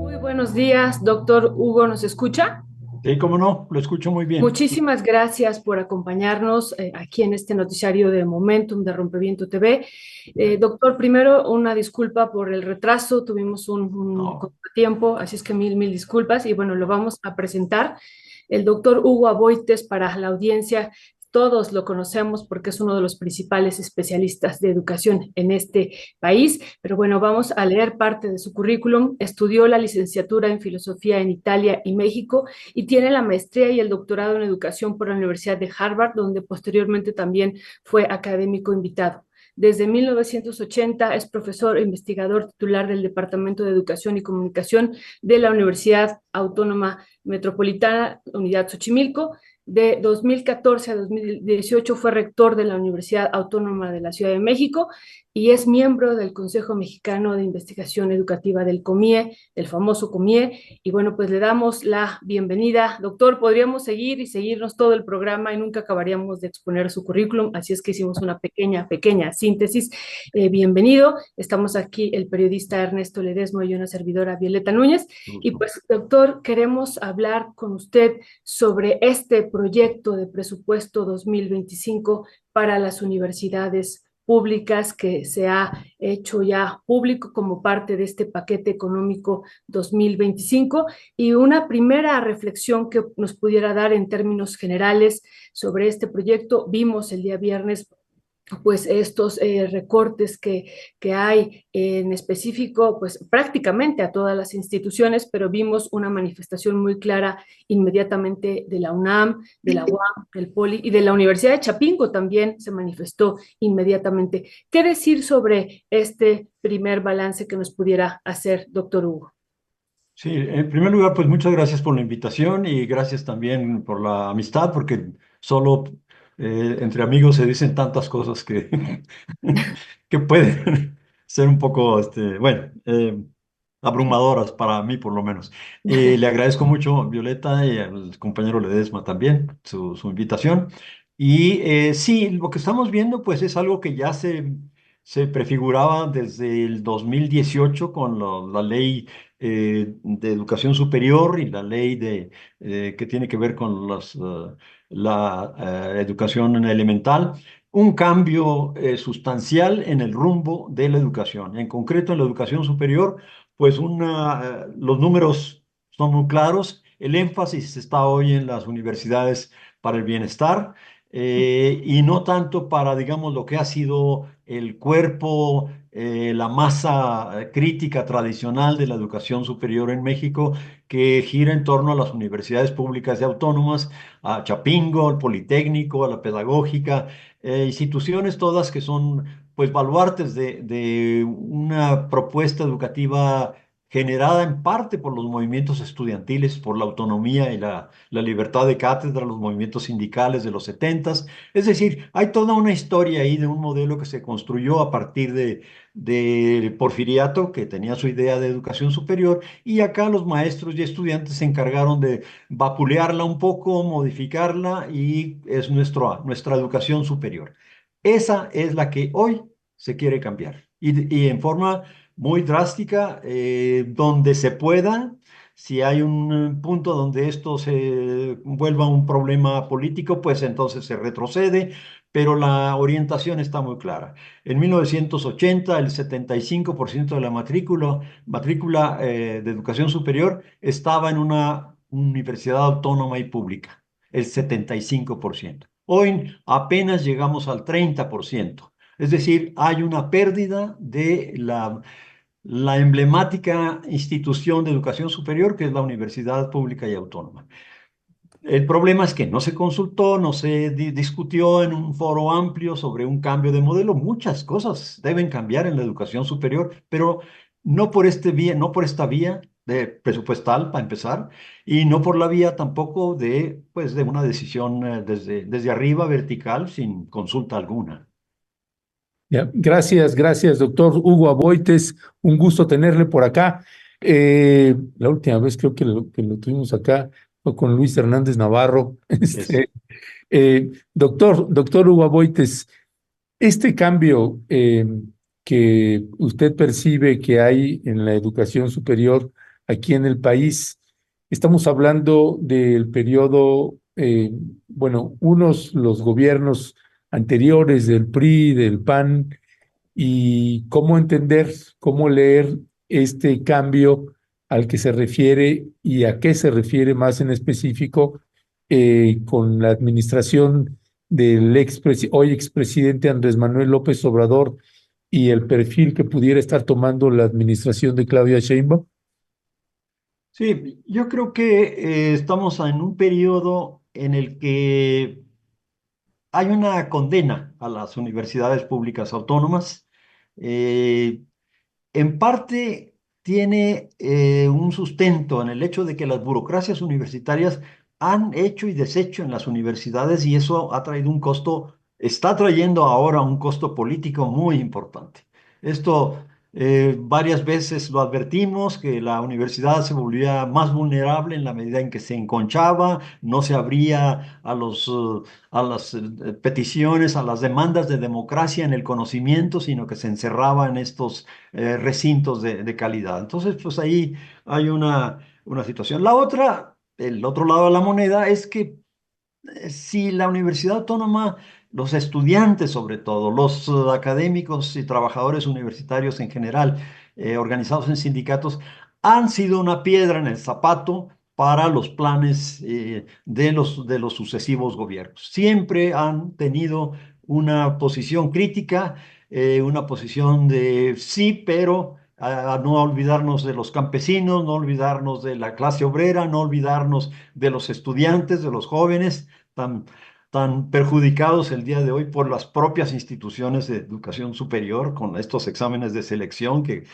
Muy buenos días, doctor Hugo, ¿nos escucha? Sí, cómo no, lo escucho muy bien. Muchísimas gracias por acompañarnos aquí en este noticiario de Momentum de Rompeviento TV. Doctor, primero una disculpa por el retraso, tuvimos un No, contratiempo, así es que mil disculpas y bueno, lo vamos a presentar. El doctor Hugo Aboites para la audiencia. Todos lo conocemos porque es uno de los principales especialistas de educación en este país, pero bueno, vamos a leer parte de su currículum. Estudió la licenciatura en filosofía en Italia y México y tiene la maestría y el doctorado en educación por la Universidad de Harvard, donde posteriormente también fue académico invitado. Desde 1980 es profesor e investigador titular del Departamento de Educación y Comunicación de la Universidad Autónoma Metropolitana, Unidad Xochimilco. De 2014 a 2018 fue rector de la Universidad Autónoma de la Ciudad de México y es miembro del Consejo Mexicano de Investigación Educativa del COMIE, el famoso COMIE. Y bueno, pues le damos la bienvenida. Doctor, podríamos seguir y seguirnos todo el programa y nunca acabaríamos de exponer su currículum, así es que hicimos una pequeña síntesis. Bienvenido. Estamos aquí el periodista Ernesto Ledesma y una servidora Violeta Núñez. Y gusto. pues, doctor, queremos hablar con usted sobre este proyecto de presupuesto 2025 para las universidades públicas que se ha hecho ya público como parte de este paquete económico 2025 y una primera reflexión que nos pudiera dar en términos generales sobre este proyecto. Vimos el día viernes pues estos recortes que hay en específico, pues prácticamente a todas las instituciones, pero vimos una manifestación muy clara inmediatamente de la UNAM, de la UAM, del POLI y de la Universidad de Chapingo también se manifestó inmediatamente. ¿Qué decir sobre este primer balance que nos pudiera hacer, doctor Hugo? Sí, en primer lugar, pues muchas gracias por la invitación y gracias también por la amistad, porque solo entre amigos se dicen tantas cosas que, que pueden ser un poco, bueno, abrumadoras para mí por lo menos. Le agradezco mucho, Violeta, y al compañero Ledesma también, su invitación. Y sí, lo que estamos viendo, pues es algo que ya se prefiguraba desde el 2018 con la ley de educación superior y la ley que tiene que ver con la educación elemental, un cambio sustancial en el rumbo de la educación. En concreto, en la educación superior, pues los números son muy claros. El énfasis está hoy en las universidades para el bienestar y no tanto para, digamos, lo que ha sido el cuerpo, la masa crítica tradicional de la educación superior en México, que gira en torno a las universidades públicas y autónomas, a Chapingo, al Politécnico, a la Pedagógica, instituciones todas que son, pues, baluartes de una propuesta educativa generada en parte por los movimientos estudiantiles, por la autonomía y la libertad de cátedra, los movimientos sindicales de los setentas. Es decir, hay toda una historia ahí de un modelo que se construyó a partir de Porfiriato, que tenía su idea de educación superior, y acá los maestros y estudiantes se encargaron de vapulearla un poco, modificarla, y es nuestra educación superior. Esa es la que hoy se quiere cambiar. Y en forma muy drástica, donde se pueda, si hay un punto donde esto se vuelva un problema político, pues entonces se retrocede, pero la orientación está muy clara. En 1980, el 75% de la matrícula de educación superior estaba en una universidad autónoma y pública, el 75%. Hoy apenas llegamos al 30%. Es decir, hay una pérdida de la emblemática institución de educación superior que es la universidad pública y autónoma. El problema es que no se consultó, no se discutió en un foro amplio sobre un cambio de modelo. Muchas cosas deben cambiar en la educación superior, pero no por esta vía de presupuestal para empezar, y no por la vía tampoco pues, de una decisión desde arriba, vertical, sin consulta alguna. Ya, gracias, doctor Hugo Aboites. Un gusto tenerle por acá. La última vez creo que lo tuvimos acá fue con Luis Hernández Navarro. Es, Doctor Hugo Aboites, Este cambio que usted percibe que hay en la educación superior aquí en el país, estamos hablando del periodo, bueno, los gobiernos anteriores del PRI, del PAN, y cómo entender, cómo leer este cambio al que se refiere y a qué se refiere más en específico con la administración del hoy expresidente Andrés Manuel López Obrador y el perfil que pudiera estar tomando la administración de Claudia Sheinbaum. Sí, yo creo que estamos en un periodo en el que hay una condena a las universidades públicas autónomas. Eh, en parte tiene un sustento en el hecho de que las burocracias universitarias han hecho y deshecho en las universidades y eso ha traído un costo, está trayendo ahora un costo político muy importante. Esto varias veces lo advertimos, que la universidad se volvía más vulnerable en la medida en que se enconchaba, no se abría a las peticiones, a las demandas de democracia en el conocimiento, sino que se encerraba en estos recintos de calidad. Entonces, pues ahí hay una situación. La otra, el otro lado de la moneda es que si la universidad autónoma, los estudiantes sobre todo, los académicos y trabajadores universitarios en general, organizados en sindicatos, han sido una piedra en el zapato para los planes de los sucesivos gobiernos. Siempre han tenido una posición crítica, una posición de sí, pero a no olvidarnos de los campesinos, no olvidarnos de la clase obrera, no olvidarnos de los estudiantes, de los jóvenes tan, tan perjudicados el día de hoy por las propias instituciones de educación superior con estos exámenes de selección que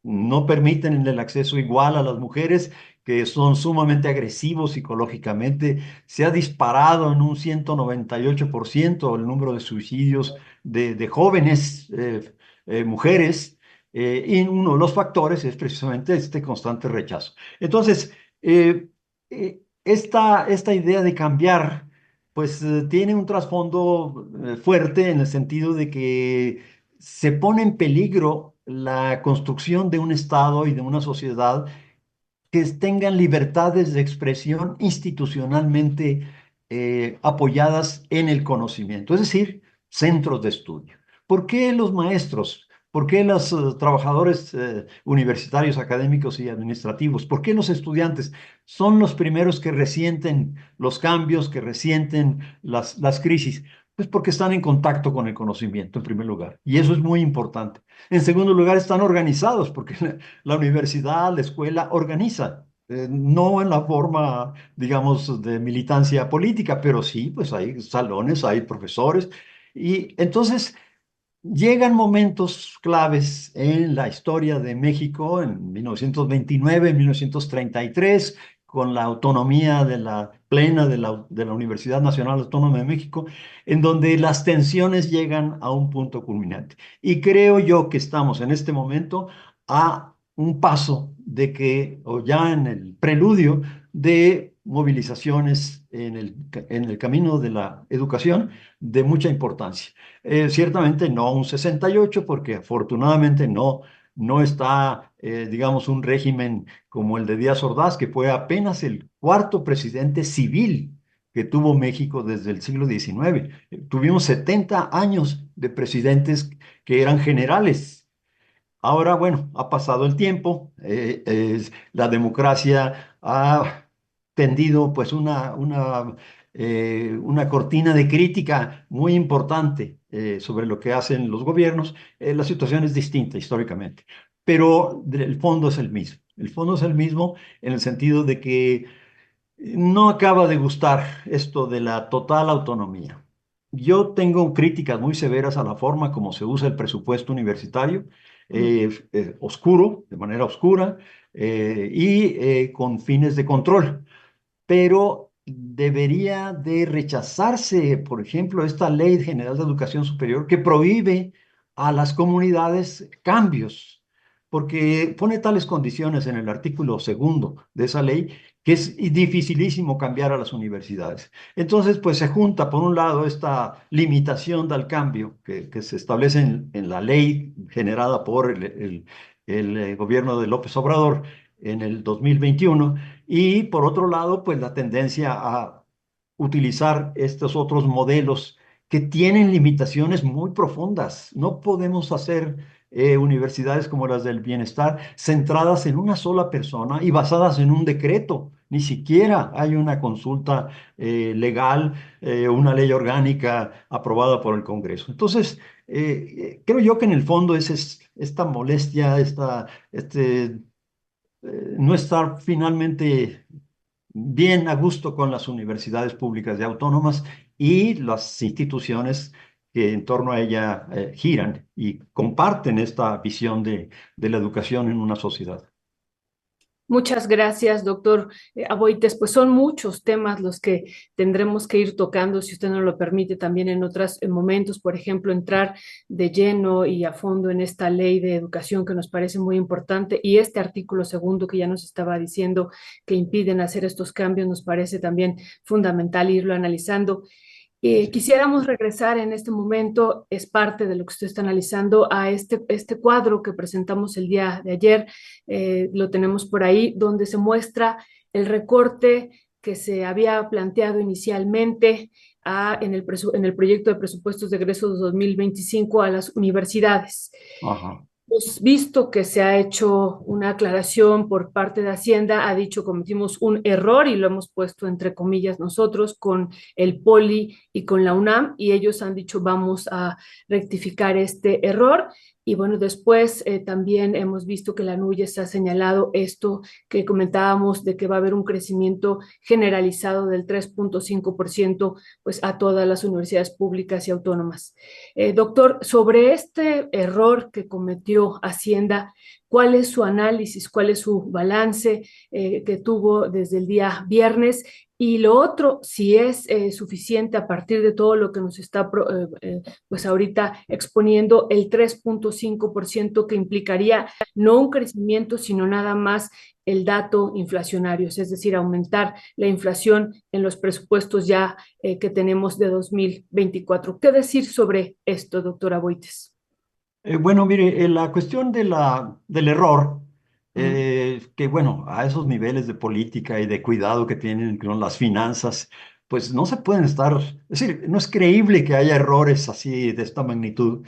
no permiten el acceso igual a las mujeres, que son sumamente agresivos psicológicamente. Se ha disparado en un 198% el número de suicidios de jóvenes mujeres. Y uno de los factores es precisamente este constante rechazo. Entonces, esta idea de cambiar, pues tiene un trasfondo fuerte en el sentido de que se pone en peligro la construcción de un Estado y de una sociedad que tengan libertades de expresión institucionalmente apoyadas en el conocimiento, es decir, centros de estudio. ¿Por qué los maestros? ¿Por qué los trabajadores universitarios, académicos y administrativos? ¿Por qué los estudiantes son los primeros que resienten los cambios, que resienten las crisis? Pues porque están en contacto con el conocimiento, en primer lugar. Y eso es muy importante. En segundo lugar, están organizados, porque la universidad, la escuela organiza, no en la forma, digamos, de militancia política, pero sí, pues hay salones, hay profesores. Y entonces llegan momentos claves en la historia de México, en 1929, 1933, con la autonomía de la plena de la Universidad Nacional Autónoma de México, en donde las tensiones llegan a un punto culminante. Y creo yo que estamos en este momento a un paso de que, o ya en el preludio de movilizaciones en el camino de la educación de mucha importancia. Ciertamente no un 68, porque afortunadamente no está, digamos, un régimen como el de Díaz Ordaz, que fue apenas el cuarto presidente civil que tuvo México desde el siglo XIX. Tuvimos 70 años de presidentes que eran generales. Ahora, bueno, ha pasado el tiempo, la democracia ha tendido pues una cortina de crítica muy importante sobre lo que hacen los gobiernos. La situación es distinta históricamente, pero el fondo es el mismo. El fondo es el mismo en el sentido de que no acaba de gustar esto de la total autonomía. Yo tengo críticas muy severas a la forma como se usa el presupuesto universitario, oscuro, de manera oscura, con fines de control. Pero debería de rechazarse, por ejemplo, esta Ley General de Educación Superior que prohíbe a las comunidades cambios, porque pone tales condiciones en el artículo segundo de esa ley que es dificilísimo cambiar a las universidades. Entonces, pues se junta, por un lado, esta limitación del cambio que se establece en la ley generada por el gobierno de López Obrador en el 2021, y por otro lado, pues la tendencia a utilizar estos otros modelos que tienen limitaciones muy profundas. No podemos hacer universidades como las del bienestar centradas en una sola persona y basadas en un decreto. Ni siquiera hay una consulta legal, una ley orgánica aprobada por el Congreso. Entonces, creo yo que en el fondo es esta molestia, no estar finalmente bien a gusto con las universidades públicas y autónomas y las instituciones que en torno a ella giran y comparten esta visión de la educación en una sociedad. Muchas gracias, doctor Aboites. Pues son muchos temas los que tendremos que ir tocando, si usted nos lo permite, también en otros momentos, por ejemplo, entrar de lleno y a fondo en esta ley de educación que nos parece muy importante y este artículo segundo que ya nos estaba diciendo que impiden hacer estos cambios nos parece también fundamental irlo analizando. Quisiéramos regresar en este momento, es parte de lo que usted está analizando, a este cuadro que presentamos el día de ayer, lo tenemos por ahí, donde se muestra el recorte que se había planteado inicialmente en el proyecto de presupuestos de egresos 2025 a las universidades. Ajá. Hemos visto que se ha hecho una aclaración por parte de Hacienda, ha dicho cometimos un error y lo hemos puesto entre comillas nosotros con el Poli y con la UNAM y ellos han dicho vamos a rectificar este error. Y bueno, después también hemos visto que la NUYES ha señalado esto que comentábamos de que va a haber un crecimiento generalizado del 3.5% pues a todas las universidades públicas y autónomas. Doctor, sobre este error que cometió Hacienda, ¿cuál es su análisis, cuál es su balance que tuvo desde el día viernes? Y lo otro, si es suficiente a partir de todo lo que nos está pues ahorita exponiendo el 3.5% que implicaría no un crecimiento, sino nada más el dato inflacionario, es decir, aumentar la inflación en los presupuestos ya que tenemos de 2024. ¿Qué decir sobre esto, doctora Boites? Bueno, mire, la cuestión del error, Ujú. que bueno, a esos niveles de política y de cuidado que tienen con las finanzas, pues no se pueden estar, es decir, no es creíble que haya errores así de esta magnitud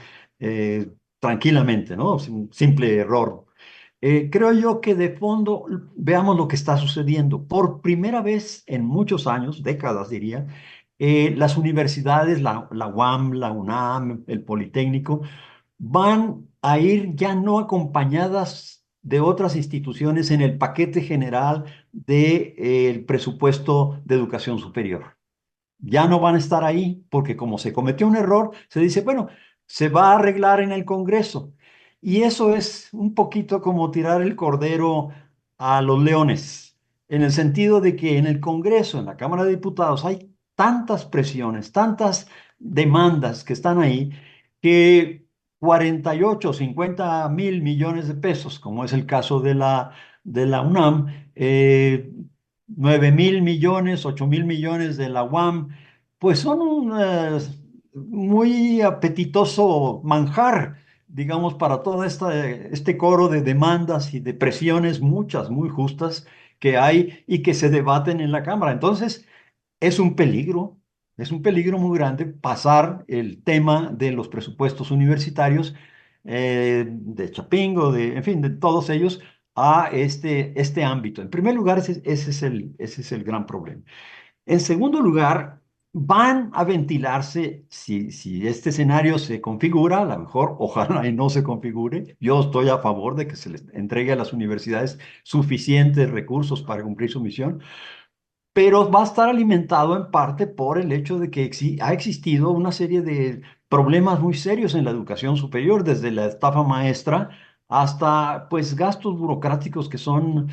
tranquilamente, ¿no? Un simple error. Creo yo que de fondo veamos lo que está sucediendo. Por primera vez en muchos años, décadas diría, las universidades, la UAM, la UNAM, el Politécnico, van a ir ya no acompañadas de otras instituciones en el paquete general del presupuesto de educación superior. Ya no van a estar ahí porque como se cometió un error, se dice, bueno, se va a arreglar en el Congreso. Y eso es un poquito como tirar el cordero a los leones, en el sentido de que en el Congreso, en la Cámara de Diputados, hay tantas presiones, tantas demandas que están ahí, que 48, 50 mil millones de pesos, como es el caso de la UNAM, 9.000 millones, 8.000 millones de la UAM, pues son un muy apetitoso manjar, digamos, para todo este coro de demandas y de presiones, muchas, muy justas, que hay y que se debaten en la Cámara. Entonces, es un peligro, es un peligro muy grande pasar el tema de los presupuestos universitarios, de Chapingo, en fin, de todos ellos, a este ámbito. En primer lugar, ese es el gran problema. En segundo lugar, van a ventilarse, si este escenario se configura, a lo mejor, ojalá y no se configure, yo estoy a favor de que se les entregue a las universidades suficientes recursos para cumplir su misión, pero va a estar alimentado en parte por el hecho de que ha existido una serie de problemas muy serios en la educación superior, desde la estafa maestra hasta pues gastos burocráticos que son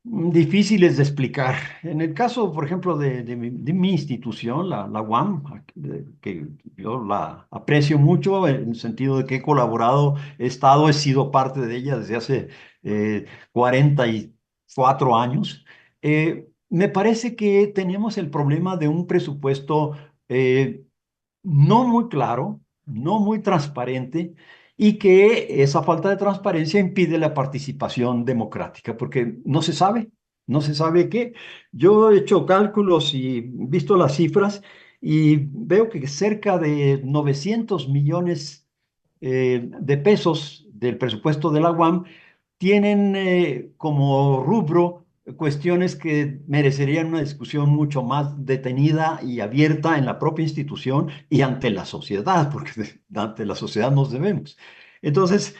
difíciles de explicar. En el caso, por ejemplo, de mi institución, la UAM, que yo la aprecio mucho en el sentido de que he colaborado, he sido parte de ella desde hace 44 años. Me parece que tenemos el problema de un presupuesto no muy claro, no muy transparente, y que esa falta de transparencia impide la participación democrática, porque no se sabe qué. Yo he hecho cálculos y visto las cifras y veo que cerca de 900 millones de pesos del presupuesto de la UAM tienen como rubro cuestiones que merecerían una discusión mucho más detenida y abierta en la propia institución y ante la sociedad, porque ante la sociedad nos debemos. Entonces,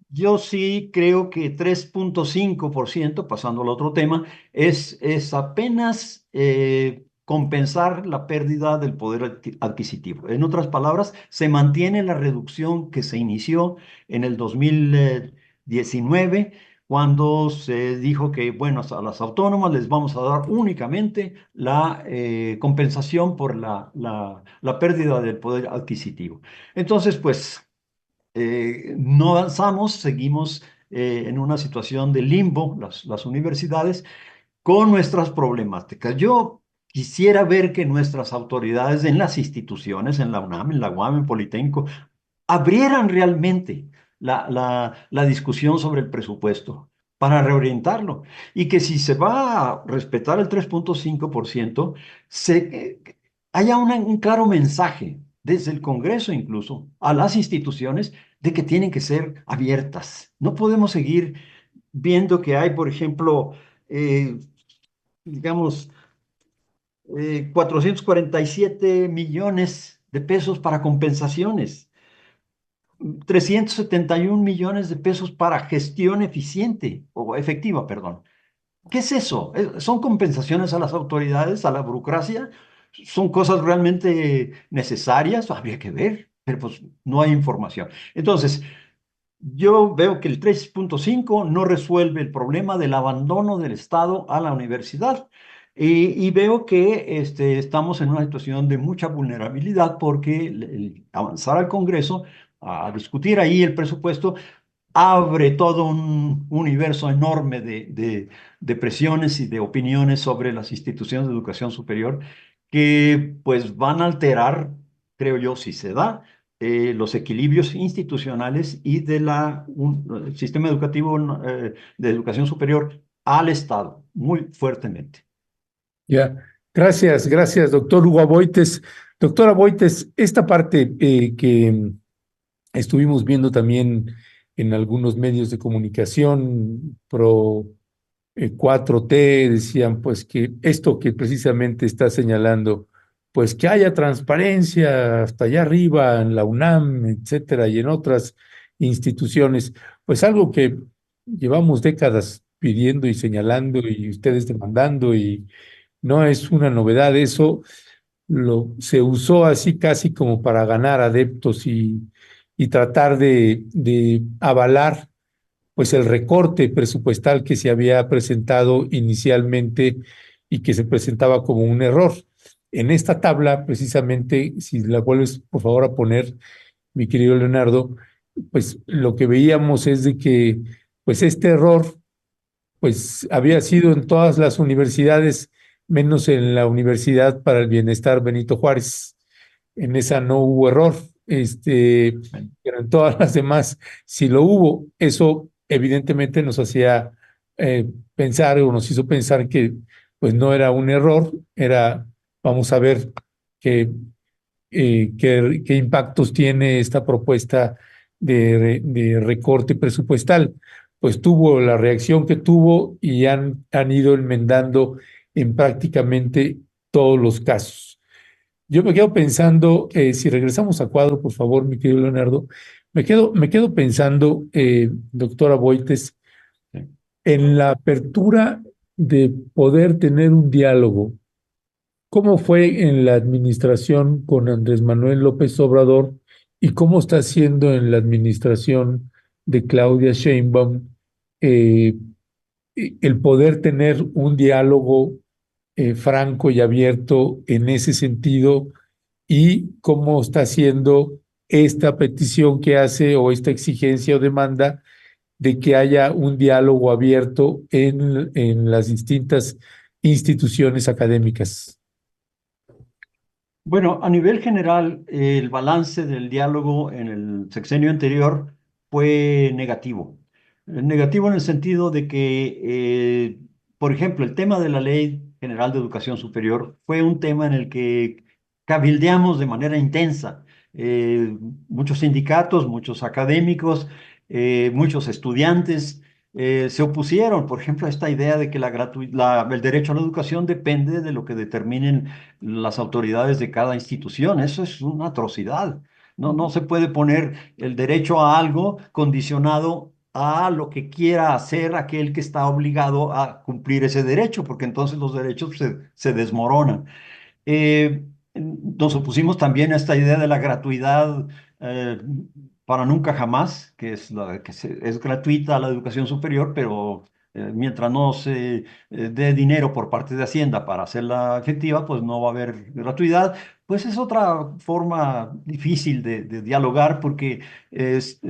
yo sí creo que 3,5%, pasando al otro tema, es apenas compensar la pérdida del poder adquisitivo. En otras palabras, se mantiene la reducción que se inició en el 2019, cuando se dijo que, bueno, a las autónomas les vamos a dar únicamente la compensación por la pérdida del poder adquisitivo. Entonces, pues no avanzamos, seguimos en una situación de limbo, las universidades, con nuestras problemáticas. Yo quisiera ver que nuestras autoridades en las instituciones, en la UNAM, en la UAM, en Politécnico, abrieran realmente la discusión sobre el presupuesto para reorientarlo, y que si se va a respetar el 3,5%, haya un claro mensaje desde el Congreso incluso a las instituciones de que tienen que ser abiertas. No podemos seguir viendo que hay, por ejemplo, digamos, 447 millones de pesos para compensaciones, 371 millones de pesos para gestión eficiente o efectiva, perdón. ¿Qué es eso? ¿Son compensaciones a las autoridades, a la burocracia? ¿Son cosas realmente necesarias? Habría que ver, pero pues no hay información. Entonces, yo veo que el 3,5 no resuelve el problema del abandono del Estado a la universidad. Y veo que estamos en una situación de mucha vulnerabilidad, porque el avanzar al Congreso a discutir ahí el presupuesto abre todo un universo enorme de presiones y de opiniones sobre las instituciones de educación superior, que pues van a alterar, creo yo, si se da, los equilibrios institucionales y el sistema educativo de educación superior al Estado, muy fuertemente. Ya, gracias, doctor Hugo Aboites. Doctora Aboites, esta parte que estuvimos viendo también en algunos medios de comunicación pro 4T, decían pues que esto que precisamente está señalando, pues que haya transparencia hasta allá arriba en la UNAM, etcétera, y en otras instituciones, pues algo que llevamos décadas pidiendo y señalando y ustedes demandando, y no es una novedad. Eso se usó así casi como para ganar adeptos y tratar de avalar pues el recorte presupuestal que se había presentado inicialmente y que se presentaba como un error. En esta tabla, precisamente, si la vuelves por favor a poner, mi querido Leonardo, pues lo que veíamos es de que pues este error pues había sido en todas las universidades, menos en la Universidad para el Bienestar Benito Juárez. En esa no hubo error, pero en todas las demás sí lo hubo. Eso evidentemente nos hacía pensar, o nos hizo pensar que pues no era un error, vamos a ver qué, qué impactos tiene esta propuesta de recorte presupuestal. Pues tuvo la reacción que tuvo y han ido enmendando en prácticamente todos los casos. Yo me quedo pensando, si regresamos a cuadro, por favor, mi querido Leonardo, me quedo pensando, doctora Boites, en la apertura de poder tener un diálogo. ¿Cómo fue en la administración con Andrés Manuel López Obrador y cómo está siendo en la administración de Claudia Sheinbaum eh, el poder tener un diálogo franco y abierto en ese sentido, y cómo está siendo esta petición que hace o esta exigencia o demanda de que haya un diálogo abierto en las distintas instituciones académicas? Bueno, a nivel general, el balance del diálogo en el sexenio anterior fue negativo. Negativo en el sentido de que, por ejemplo, el tema de la Ley General de Educación Superior fue un tema en el que cabildeamos de manera intensa. Eh, Muchos sindicatos, muchos académicos, muchos estudiantes se opusieron, por ejemplo, a esta idea de que el derecho a la educación depende de lo que determinen las autoridades de cada institución. Eso es una atrocidad. No, no se puede poner el derecho a algo condicionado a lo que quiera hacer aquel que está obligado a cumplir ese derecho, porque entonces los derechos se desmoronan. Nos opusimos también a esta idea de la gratuidad eh, para nunca jamás, que es, es gratuita la educación superior, pero mientras no se dé dinero por parte de Hacienda para hacerla efectiva, pues no va a haber gratuidad. Pues es otra forma difícil de dialogar porque es,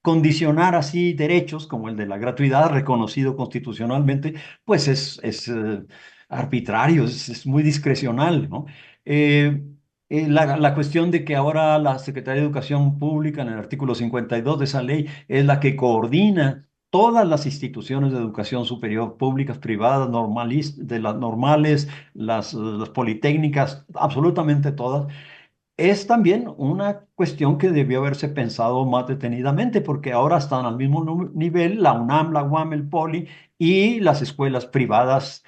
condicionar así derechos como el de la gratuidad reconocido constitucionalmente, pues es arbitrario, es muy discrecional, ¿no? Eh, la cuestión de que ahora la Secretaría de Educación Pública, en el artículo 52 de esa ley, es la que coordina todas las instituciones de educación superior, públicas, privadas, de las normales, las politécnicas, absolutamente todas. Es también una cuestión que debió haberse pensado más detenidamente, porque ahora están al mismo nivel la UNAM, la UAM, el POLI y las escuelas privadas,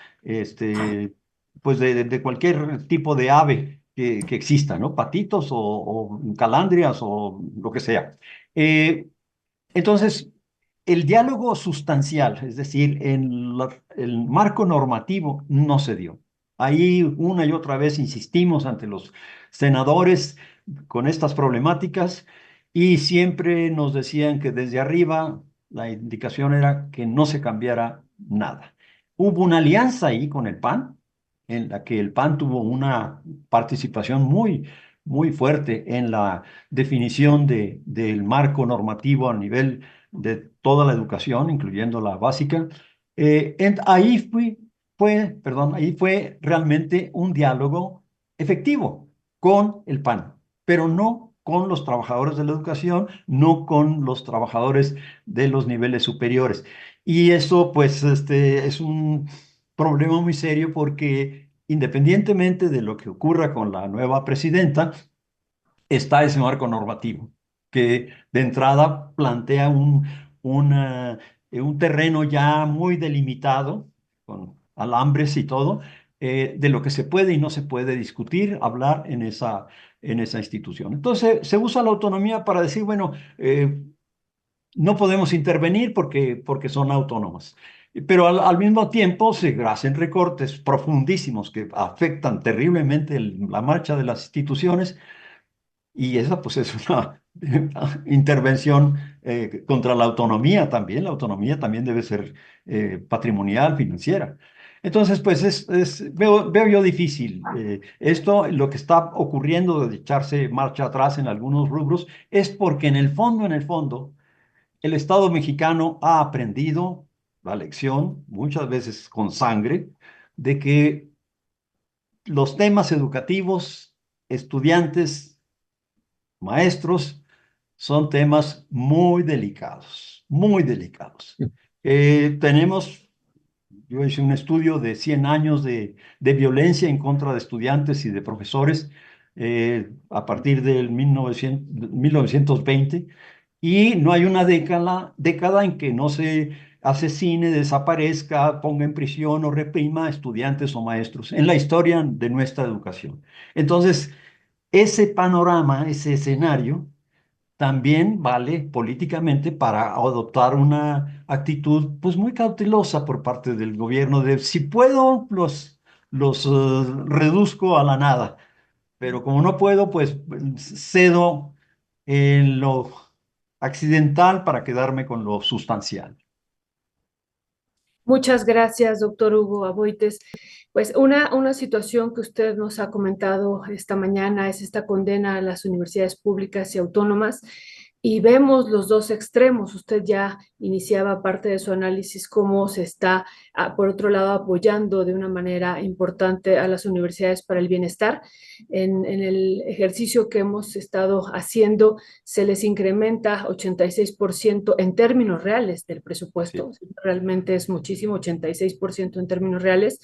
pues de cualquier tipo de ave que exista, ¿no? Patitos o calandrias o lo que sea. Eh, entonces, el diálogo sustancial, es decir, en el marco normativo, no se dio. Ahí una y otra vez insistimos ante los senadores con estas problemáticas y siempre nos decían que desde arriba la indicación era que no se cambiara nada. Hubo una alianza ahí con el PAN, en la que el PAN tuvo una participación muy fuerte en la definición del marco normativo a nivel de toda la educación, incluyendo la básica. Ahí fue realmente un diálogo efectivo con el PAN, pero no con los trabajadores de la educación, no con los trabajadores de los niveles superiores. Y eso, pues, es un problema muy serio porque independientemente de lo que ocurra con la nueva presidenta, está ese marco normativo, que de entrada plantea un terreno ya muy delimitado, con alambres y todo, de lo que se puede y no se puede discutir, hablar en esa institución. Entonces, se usa la autonomía para decir, bueno, no podemos intervenir porque son autónomas. Pero al mismo tiempo se hacen recortes profundísimos que afectan terriblemente la marcha de las instituciones y esa pues es una intervención contra la autonomía también. La autonomía también debe ser patrimonial, financiera. Entonces, pues veo yo difícil. Esto, lo que está ocurriendo de echarse marcha atrás en algunos rubros, es porque en el fondo, el Estado mexicano ha aprendido la lección, muchas veces con sangre, de que los temas educativos, estudiantes, maestros, son temas muy delicados, muy delicados. Tenemos, yo hice un estudio de 100 años de violencia en contra de estudiantes y de profesores a partir del 1920 y no hay una década en que no se asesine, desaparezca, ponga en prisión o reprima a estudiantes o maestros en la historia de nuestra educación. Entonces, ese panorama, ese escenario, también vale políticamente para adoptar una actitud pues muy cautelosa por parte del gobierno de si puedo los reduzco a la nada, pero como no puedo pues cedo en lo accidental para quedarme con lo sustancial. Muchas gracias, doctor Hugo Aboites. Pues una situación que usted nos ha comentado esta mañana es esta condena a las universidades públicas y autónomas y vemos los dos extremos. Usted ya iniciaba parte de su análisis cómo se está, por otro lado, apoyando de una manera importante a las universidades para el bienestar. En el ejercicio que hemos estado haciendo, se les incrementa 86% en términos reales del presupuesto. Sí. Realmente es muchísimo, 86% en términos reales.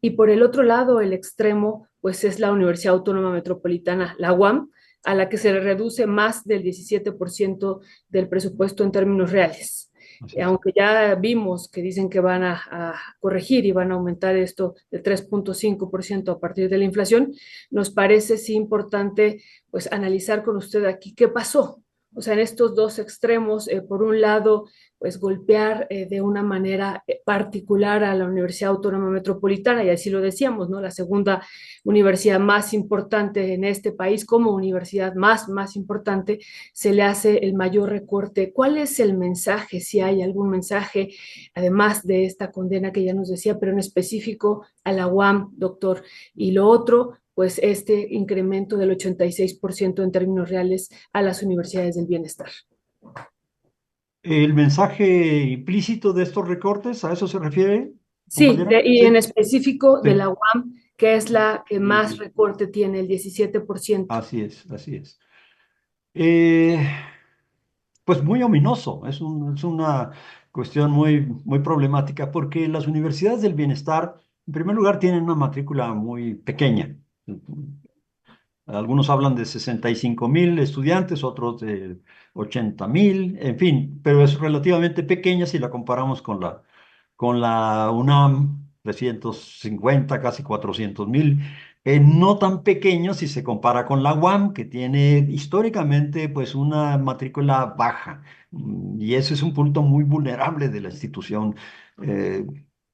Y por el otro lado, el extremo, pues es la Universidad Autónoma Metropolitana, la UAM, a la que se le reduce más del 17% del presupuesto en términos reales. Así es. Aunque ya vimos que dicen que van a corregir y van a aumentar esto de 3,5% a partir de la inflación, nos parece sí importante pues analizar con usted aquí qué pasó. O sea, en estos dos extremos, por un lado, pues golpear de una manera particular a la Universidad Autónoma Metropolitana, y así lo decíamos, ¿no? La segunda universidad más importante en este país, como universidad más importante, se le hace el mayor recorte. ¿Cuál es el mensaje, si hay algún mensaje, además de esta condena que ya nos decía, pero en específico a la UAM, doctor? Y lo otro, pues este incremento del 86% en términos reales a las universidades del bienestar. El mensaje implícito de estos recortes, ¿a eso se refiere, Sí, compañera? y en Sí, específico de sí. la UAM, que es la que más recorte tiene, el 17%. Así es, así es. Eh, pues muy ominoso, es una cuestión muy problemática porque las universidades del bienestar, en primer lugar, tienen una matrícula muy pequeña. Algunos hablan de 65,000 estudiantes, otros de 80,000, en fin, pero es relativamente pequeña si la comparamos con la UNAM, 350, casi 400,000. No tan pequeño si se compara con la UAM, que tiene históricamente pues una matrícula baja. Y ese es un punto muy vulnerable de la institución. eh,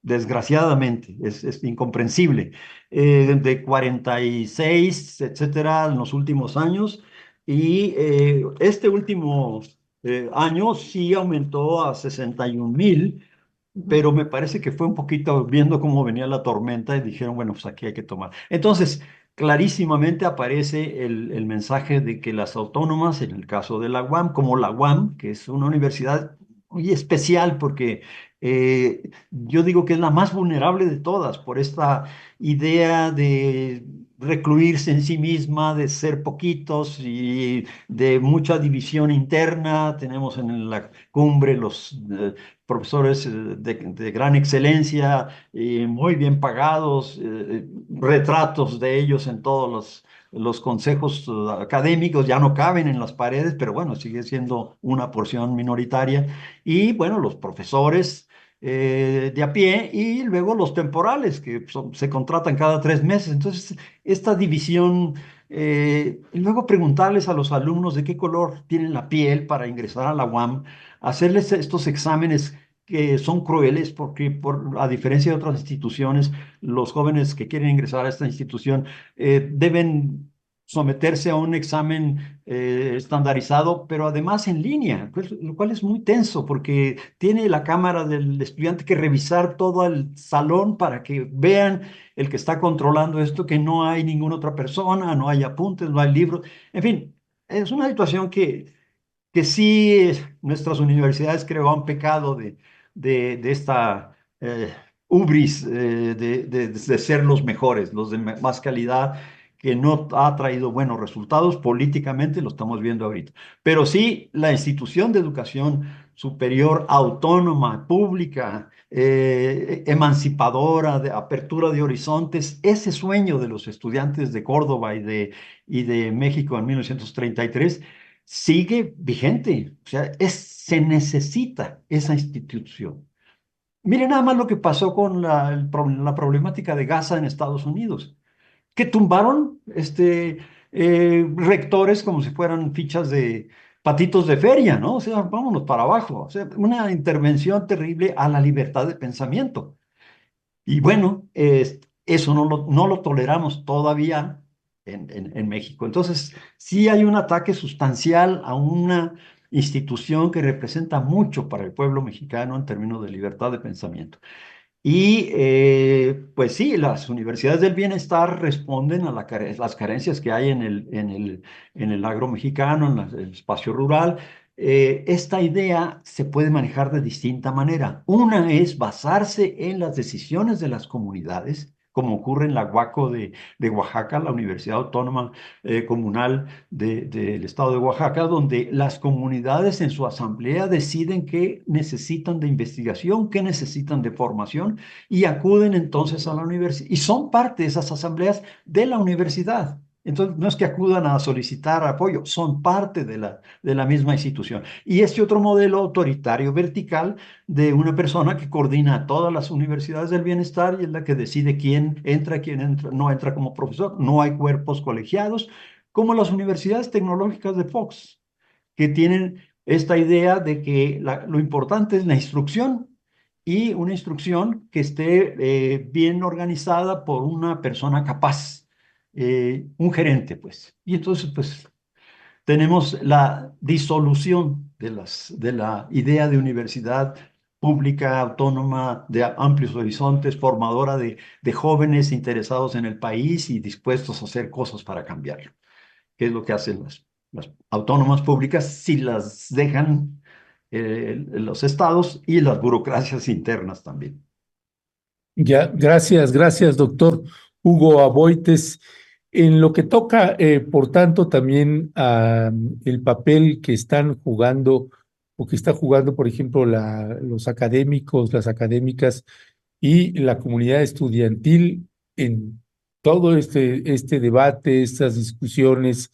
Desgraciadamente, es incomprensible. De 46, etcétera, en los últimos años. Y este último año sí aumentó a 61,000, pero me parece que fue un poquito viendo cómo venía la tormenta y dijeron, bueno, pues aquí hay que tomar. Entonces, clarísimamente aparece el mensaje de que las autónomas, en el caso de la UAM, como la UAM, que es una universidad muy especial porque yo digo que es la más vulnerable de todas por esta idea de recluirse en sí misma, de ser poquitos y de mucha división interna. Tenemos en la cumbre los profesores de gran excelencia, muy bien pagados, retratos de ellos en todos los consejos académicos, ya no caben en las paredes, pero bueno, sigue siendo una porción minoritaria. Y bueno, los profesores de a pie y luego los temporales que se contratan cada 3 meses. Entonces, esta división, y luego preguntarles a los alumnos de qué color tienen la piel para ingresar a la UAM, hacerles estos exámenes que son crueles porque a diferencia de otras instituciones, los jóvenes que quieren ingresar a esta institución deben someterse a un examen estandarizado, pero además en línea, lo cual es muy tenso porque tiene la cámara del estudiante que revisar todo el salón para que vean el que está controlando esto, que no hay ninguna otra persona, no hay apuntes, no hay libros, en fin, es una situación que sí nuestras universidades creo han pecado de esta ubris de ser los mejores, los de más calidad, que no ha traído buenos resultados políticamente, lo estamos viendo ahorita. Pero sí, la institución de educación superior autónoma, pública, emancipadora, de apertura de horizontes, ese sueño de los estudiantes de Córdoba y de México en 1933 sigue vigente. O sea, se necesita esa institución. Miren nada más lo que pasó con la problemática de Gaza en Estados Unidos, que tumbaron rectores como si fueran fichas de patitos de feria, ¿no? O sea, vámonos para abajo. O sea, una intervención terrible a la libertad de pensamiento. Y bueno, eso no lo toleramos todavía en México. Entonces, sí hay un ataque sustancial a una institución que representa mucho para el pueblo mexicano en términos de libertad de pensamiento. Y pues sí, las universidades del bienestar responden a las carencias que hay en el agro mexicano, en el espacio rural, esta idea se puede manejar de distinta manera. Una es basarse en las decisiones de las comunidades, como ocurre en la UACO de Oaxaca, la Universidad Autónoma Comunal del Estado de Oaxaca, donde las comunidades en su asamblea deciden qué necesitan de investigación, qué necesitan de formación y acuden entonces a la universidad. Y son parte de esas asambleas de la universidad. Entonces, no es que acudan a solicitar apoyo, son parte de la misma institución. Y este otro modelo autoritario vertical de una persona que coordina todas las universidades del bienestar y es la que decide quién entra, no entra como profesor, no hay cuerpos colegiados, como las universidades tecnológicas de Fox, que tienen esta idea de que lo importante es la instrucción y una instrucción que esté bien organizada por una persona capaz, un gerente, pues. Y entonces, pues, tenemos la disolución de la idea de universidad pública, autónoma, de amplios horizontes, formadora de jóvenes interesados en el país y dispuestos a hacer cosas para cambiarlo, que es lo que hacen las autónomas públicas si las dejan los estados y las burocracias internas también. Ya, gracias, doctor Hugo Aboites. En lo que toca, por tanto, también a el papel que están jugando o que está jugando, por ejemplo, los académicos, las académicas y la comunidad estudiantil en todo este debate, estas discusiones,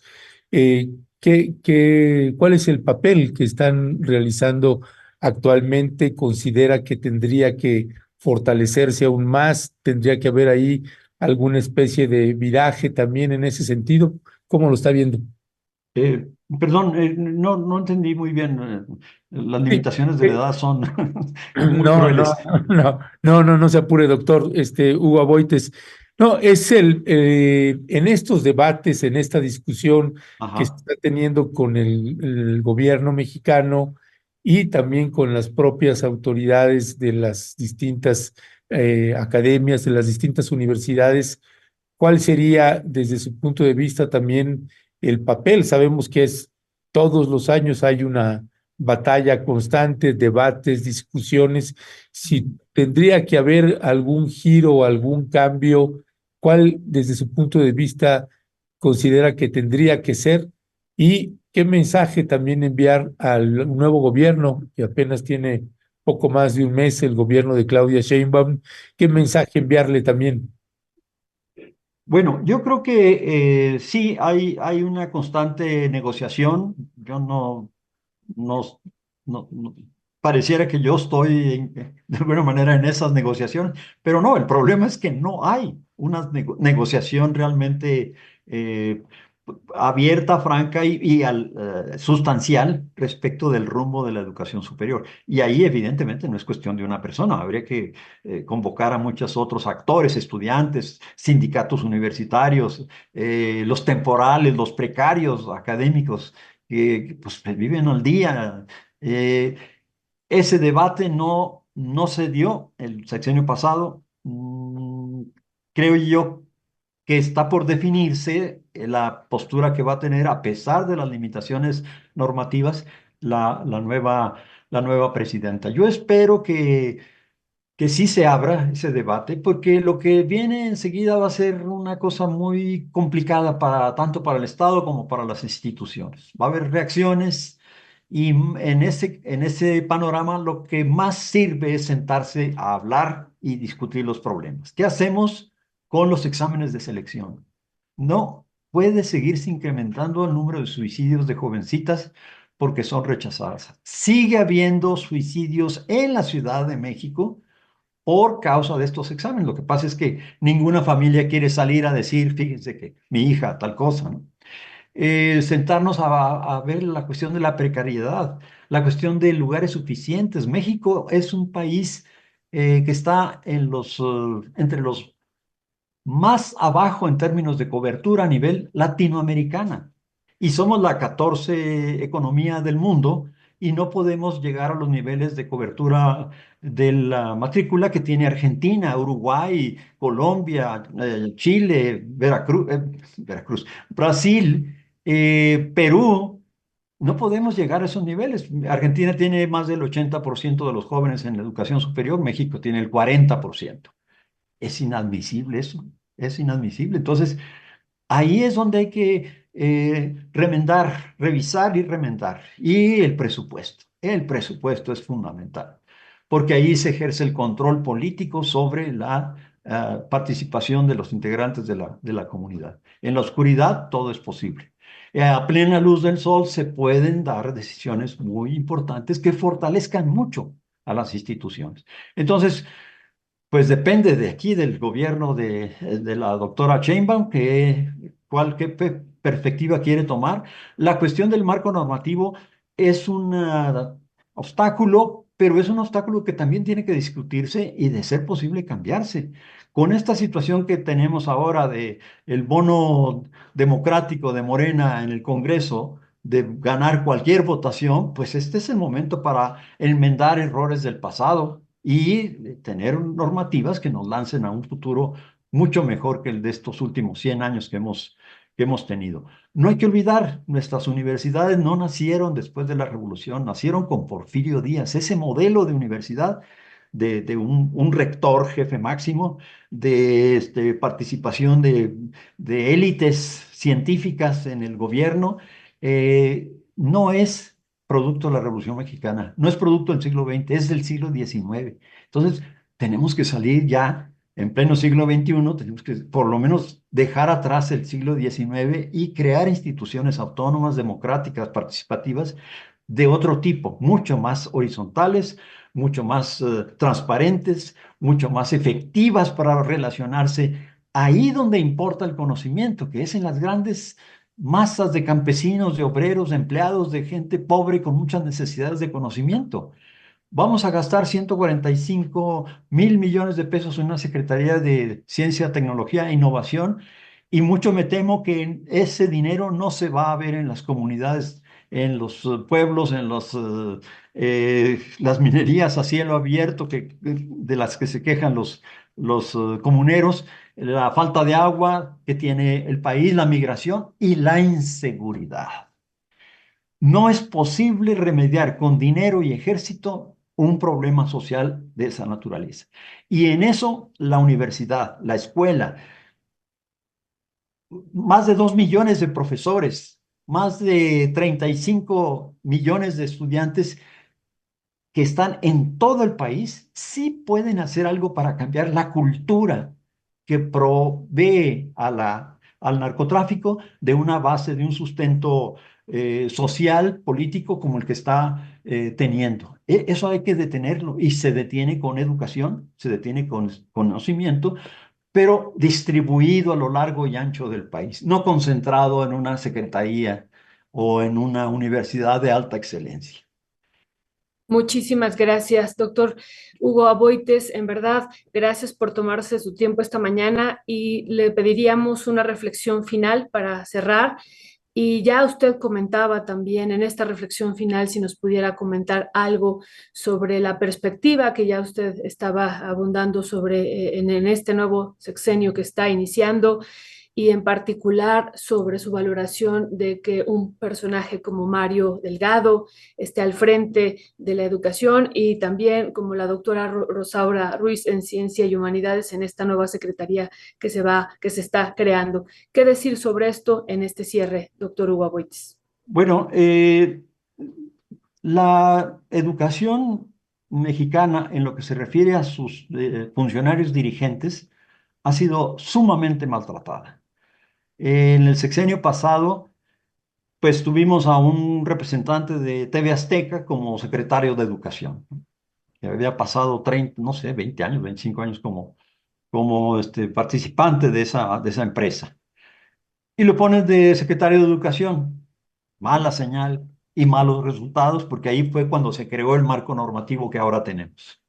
¿cuál es el papel que están realizando actualmente? ¿Considera que tendría que fortalecerse aún más? ¿Tendría que haber ahí alguna especie de viraje también en ese sentido? ¿Cómo lo está viendo? Perdón, no entendí muy bien. Las Sí, limitaciones de la eh, edad son muy no, crueles. no se apure, doctor, Hugo Aboites. No, es en estos debates, en esta discusión que se Ajá. está teniendo con el gobierno mexicano y también con las propias autoridades de las distintas academias, de las distintas universidades, ¿cuál sería, desde su punto de vista, también el papel? Sabemos que es todos los años hay una batalla constante, debates, discusiones. Si tendría que haber algún giro o algún cambio, ¿cuál, desde su punto de vista, considera que tendría que ser? ¿Y qué mensaje también enviar al nuevo gobierno, que apenas tiene poco más de un mes, el gobierno de Claudia Sheinbaum? ¿Qué mensaje enviarle también? Bueno, yo creo que sí hay una constante negociación. Yo no, no- pareciera que yo estoy de alguna manera en esas negociaciones, pero no, el problema es que no hay una negociación realmente eh, abierta, franca y sustancial respecto del rumbo de la educación superior. Y ahí evidentemente no es cuestión de una persona, habría que convocar a muchos otros actores, estudiantes, sindicatos universitarios, los temporales, los precarios académicos que pues, viven al día. Eh, Ese debate no se dio el sexenio pasado. Creo yo que está por definirse la postura que va a tener, a pesar de las limitaciones normativas, la nueva presidenta. Yo espero que sí se abra ese debate, porque lo que viene enseguida va a ser una cosa muy complicada tanto para el Estado como para las instituciones. Va a haber reacciones y en ese panorama lo que más sirve es sentarse a hablar y discutir los problemas. ¿Qué hacemos con los exámenes de selección? No puede seguirse incrementando el número de suicidios de jovencitas porque son rechazadas. Sigue habiendo suicidios en la Ciudad de México por causa de estos exámenes. Lo que pasa es que ninguna familia quiere salir a decir, fíjense que mi hija tal cosa, ¿no? Sentarnos a ver la cuestión de la precariedad, la cuestión de lugares suficientes. México es un país que está entre los más abajo en términos de cobertura a nivel latinoamericana. Y somos la 14 economía del mundo y no podemos llegar a los niveles de cobertura de la matrícula que tiene Argentina, Uruguay, Colombia, Chile, Veracruz, Brasil, Perú. No podemos llegar a esos niveles. Argentina tiene más del 80% de los jóvenes en educación superior, México tiene el 40%. Es inadmisible eso, es inadmisible. Entonces, ahí es donde hay que remendar, revisar y remendar. Y el presupuesto es fundamental, porque ahí se ejerce el control político sobre la participación de los integrantes de la comunidad. En la oscuridad todo es posible. A plena luz del sol se pueden dar decisiones muy importantes que fortalezcan mucho a las instituciones. Entonces, pues depende de aquí, del gobierno de la doctora Sheinbaum, qué perspectiva quiere tomar. La cuestión del marco normativo es un obstáculo, pero es un obstáculo que también tiene que discutirse y, de ser posible, cambiarse. Con esta situación que tenemos ahora de el bono democrático de Morena en el Congreso, de ganar cualquier votación, pues este es el momento para enmendar errores del pasado y tener normativas que nos lancen a un futuro mucho mejor que el de estos últimos 100 años que hemos tenido. No hay que olvidar, nuestras universidades no nacieron después de la Revolución, nacieron con Porfirio Díaz. Ese modelo de universidad, de un rector jefe máximo, de participación de élites científicas en el gobierno, no es producto de la Revolución Mexicana, no es producto del siglo XX, es del siglo XIX. Entonces, tenemos que salir ya en pleno siglo XXI, tenemos que por lo menos dejar atrás el siglo XIX y crear instituciones autónomas, democráticas, participativas, de otro tipo, mucho más horizontales, mucho más transparentes, mucho más efectivas para relacionarse ahí donde importa el conocimiento, que es en las grandes masas de campesinos, de obreros, de empleados, de gente pobre con muchas necesidades de conocimiento. Vamos a gastar 145.000 millones de pesos en una Secretaría de Ciencia, Tecnología e Innovación, y mucho me temo que ese dinero no se va a ver en las comunidades, en los pueblos, en las minerías a cielo abierto de las que se quejan los comuneros, la falta de agua que tiene el país, la migración y la inseguridad. No es posible remediar con dinero y ejército un problema social de esa naturaleza. Y en eso la universidad, la escuela, más de 2 millones de profesores, más de 35 millones de estudiantes que están en todo el país, sí pueden hacer algo para cambiar la cultura que provee al narcotráfico de una base, de un sustento social, político, como el que está teniendo. Eso hay que detenerlo, y se detiene con educación, se detiene con conocimiento, pero distribuido a lo largo y ancho del país, no concentrado en una secretaría o en una universidad de alta excelencia. Muchísimas gracias, doctor Hugo Aboites. En verdad, gracias por tomarse su tiempo esta mañana, y le pediríamos una reflexión final para cerrar. Y ya usted comentaba también en esta reflexión final, si nos pudiera comentar algo sobre la perspectiva que ya usted estaba abundando sobre en este nuevo sexenio que está iniciando, y en particular sobre su valoración de que un personaje como Mario Delgado esté al frente de la educación, y también como la doctora Rosaura Ruiz en Ciencia y Humanidades en esta nueva secretaría que se está creando. ¿Qué decir sobre esto en este cierre, doctor Hugo Aboites? Bueno, la educación mexicana, en lo que se refiere a sus funcionarios dirigentes, ha sido sumamente maltratada. En el sexenio pasado, pues tuvimos a un representante de TV Azteca como secretario de Educación, ¿no? Que había pasado 30, no sé, 20 años, 25 años como participante de esa empresa. Y lo pones de secretario de Educación. Mala señal y malos resultados, porque ahí fue cuando se creó el marco normativo que ahora tenemos.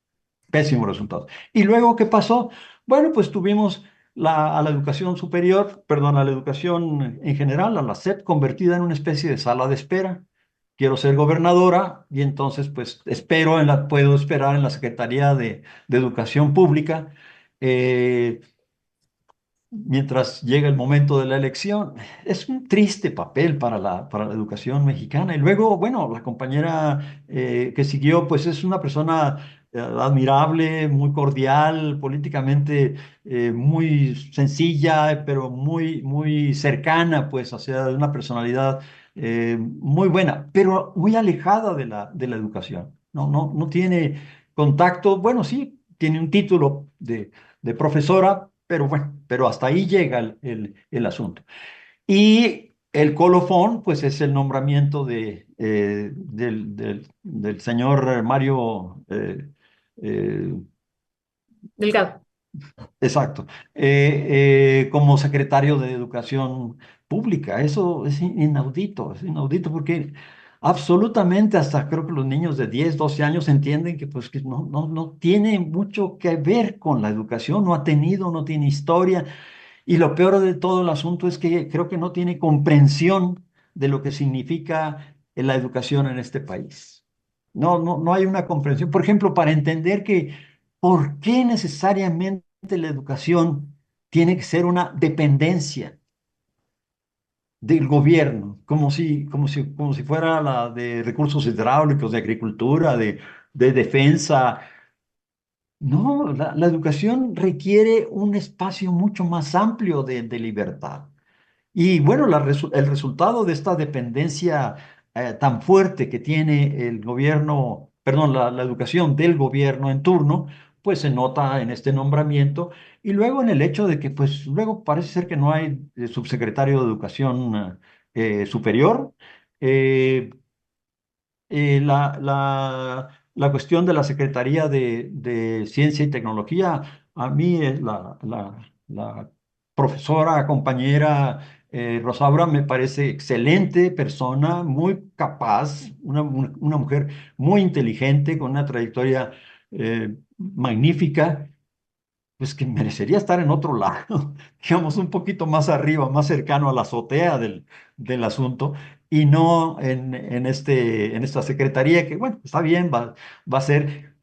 Pésimos resultados. ¿Y luego qué pasó? Bueno, pues tuvimos a la educación superior, perdón, a la educación en general, a la SEP, convertida en una especie de sala de espera. Quiero ser gobernadora y entonces pues puedo esperar en la Secretaría de Educación Pública. eh, mientras llega el momento de la elección. Es un triste papel para la educación mexicana. Y luego, bueno, la compañera que siguió, pues es una persona admirable, muy cordial, políticamente muy sencilla, pero muy cercana, pues, o sea, de una personalidad muy buena, pero muy alejada de la educación. No tiene contacto, bueno, sí, tiene un título de profesora, pero bueno, pero hasta ahí llega el asunto. Y el colofón, pues es el nombramiento del señor Mario, eh, Delgado. exacto, como secretario de Educación Pública. Eso es inaudito porque absolutamente hasta creo que los niños de 10 12 años entienden que pues que no tiene mucho que ver con la educación, no ha tenido, no tiene historia. Y lo peor de todo el asunto es que creo que no tiene comprensión de lo que significa la educación en este país. No hay una comprensión. Por ejemplo, para entender que por qué necesariamente la educación tiene que ser una dependencia del gobierno, como si fuera la de recursos hidráulicos, de agricultura, de defensa. No, la educación requiere un espacio mucho más amplio de libertad. Y bueno, el resultado de esta dependencia tan fuerte que tiene el gobierno, perdón, la educación del gobierno en turno, pues se nota en este nombramiento y luego en el hecho de que pues luego parece ser que no hay subsecretario de Educación Superior. Eh, la cuestión de la Secretaría de Ciencia y Tecnología, a mí la profesora, compañera Rosaura me parece excelente persona, muy capaz, una mujer muy inteligente, con una trayectoria magnífica, pues que merecería estar en otro lado, digamos, un poquito más arriba, más cercano a la azotea del asunto, y no en esta secretaría que, bueno, está bien, va a ser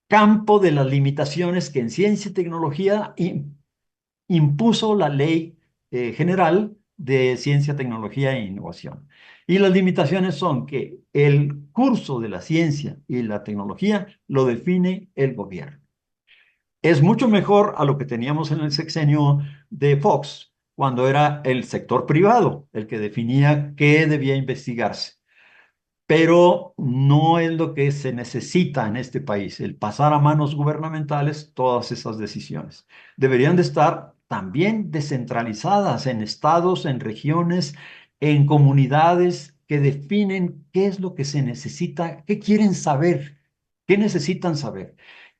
campo de las limitaciones que en ciencia y tecnología impuso la Ley General de Ciencia, Tecnología e Innovación. Y las limitaciones son que el curso de la ciencia y la tecnología lo define el gobierno. Es mucho mejor a lo que teníamos en el sexenio de Fox, cuando era el sector privado el que definía qué debía investigarse. Pero no es lo que se necesita en este país, el pasar a manos gubernamentales todas esas decisiones. Deberían de estar también descentralizadas en estados, en regiones, en comunidades que definen qué es lo que se necesita, qué quieren saber, qué necesitan saber.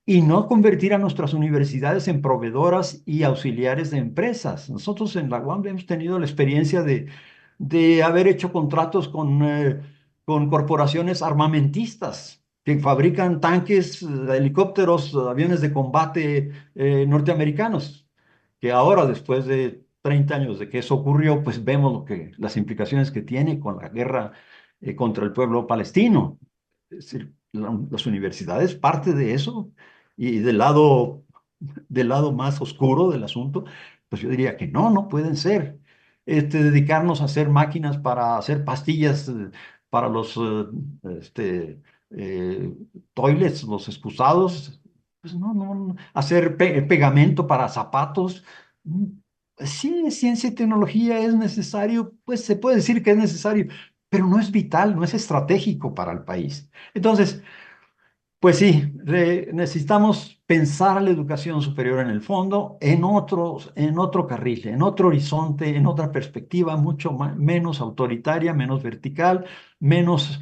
Y no convertir a nuestras universidades en proveedoras y auxiliares de empresas. Nosotros en la UAM hemos tenido la experiencia de haber hecho contratos con corporaciones armamentistas que fabrican tanques, helicópteros, aviones de combate norteamericanos, que ahora, después de 30 años de que eso ocurrió, pues vemos las implicaciones que tiene con la guerra contra el pueblo palestino. Es decir, las universidades, parte de eso, y del lado más oscuro del asunto, pues yo diría que no pueden ser. Dedicarnos a hacer máquinas para hacer pastillas para los eh, toilets, los excusados, pues no. Hacer pegamento para zapatos. Mm, Sí, ciencia y tecnología es necesario, pues se puede decir que es necesario, pero no es vital, no es estratégico para el país. Entonces, pues sí, necesitamos pensar la educación superior en el fondo, en otro carril, en otro horizonte, en otra perspectiva, mucho menos autoritaria, menos vertical, menos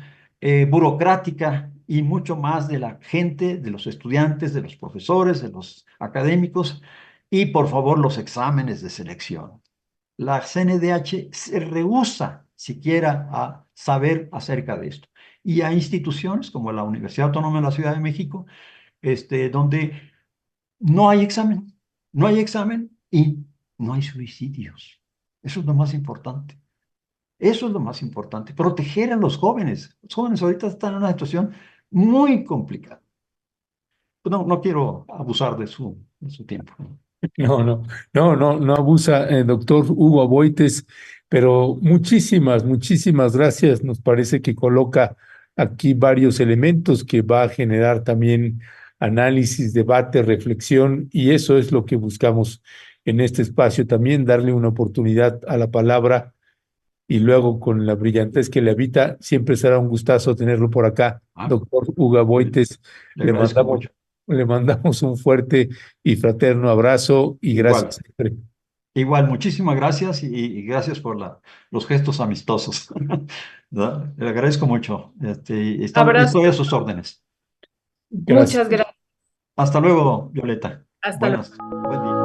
burocrática y mucho más de la gente, de los estudiantes, de los profesores, de los académicos y por favor los exámenes de selección. La CNDH se rehúsa siquiera a saber acerca de esto. Y hay instituciones como la Universidad Autónoma de la Ciudad de México, donde no hay examen, no hay examen y no hay suicidios. Eso es lo más importante. Eso es lo más importante, proteger a los jóvenes. Los jóvenes ahorita están en una situación muy complicada. No quiero abusar de su tiempo. No abusa, doctor Hugo Aboites, pero muchísimas gracias. Nos parece que coloca aquí varios elementos que va a generar también análisis, debate, reflexión, y eso es lo que buscamos en este espacio también, darle una oportunidad a la palabra y luego con la brillantez que le habita, siempre será un gustazo tenerlo por acá. Ah, Doctor Hugo le Aboites, le le agradezco mandamos, mucho. le mandamos un fuerte y fraterno abrazo y gracias Igual, siempre. igual, muchísimas gracias y gracias por los gestos amistosos. ¿Verdad? Le agradezco mucho. Y Abrazo, estoy a sus órdenes. Gracias. muchas gracias. Hasta luego, Violeta. Hasta luego. Buenas, buen día.